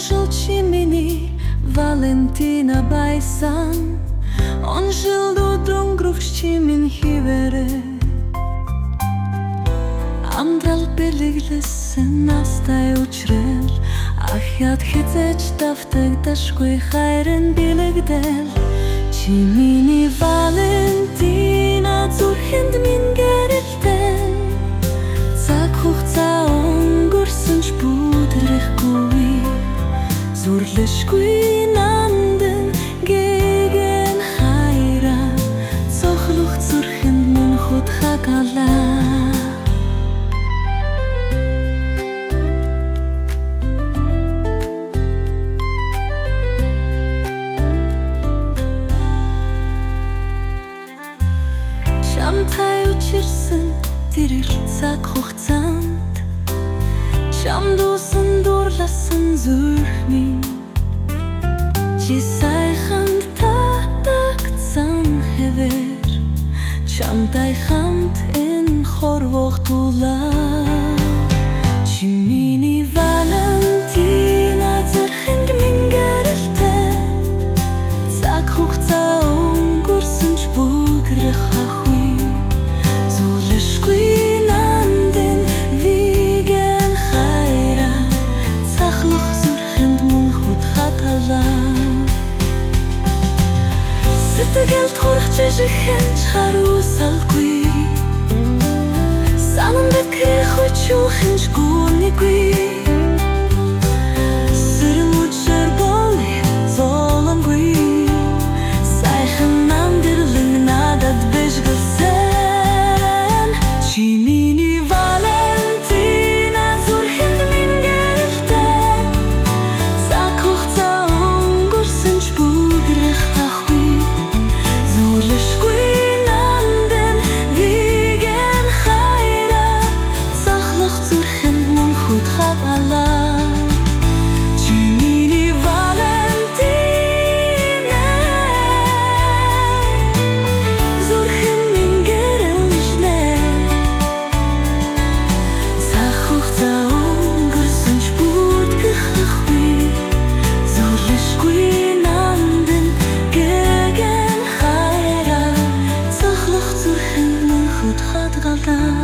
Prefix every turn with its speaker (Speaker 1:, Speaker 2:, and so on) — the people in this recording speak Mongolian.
Speaker 1: жил Чимини, Валентина Байсан. Он жил до друг в Чимин хивере. Амдрал белиглесен астай учрел. Ахят хитеч тафтек дашкой хайрен билегдел. Чимини Валентина зурхенд мин герилтен. Цаг хугацаа өнгөрсөн ч бүдрэхгүй. Зүрлэшгүй нандин гэгэн хайраа. Цохлох зүрхэнд мөн хутгагалаа. Чамтай учирсан тэрэг цаг хугацаанд чам дуусан дурласан зүрх минь чи сайханд татагцсан хэвээр чамтай хамт энэ хорвогтулаа чи миний Валентина зүрхэнд минь гэрэлтэй цаг хугацаа өнгөрсөн ч бүгрэхахгүй Сэтгэл турах жижигхэн харуулсалгүй Санам дэтгэх өчүүхэн ч гүнийгүй Сэрэн үчээр болны золамгүй Сайхан амдэрлэн надад бэжгэлсэн Чи миний Валентина зүрхэнд минь гэрэлтэй Цаг хугацаа өнгөрсөн ч бүгрэхахгүй Зүрлэшгүй нандин виген хайраа Цохлох зүрхэнд мөн хутгагалаа Чи миний Валентина Зүрхэнд минь гэрэлнэ Цаг хугацаа өнгөрсөн ч бүдрэхахгүй Зүрлэшгүй нандин гэгэн хайраа Цохлох зүрхэнд мөн хутгагалаа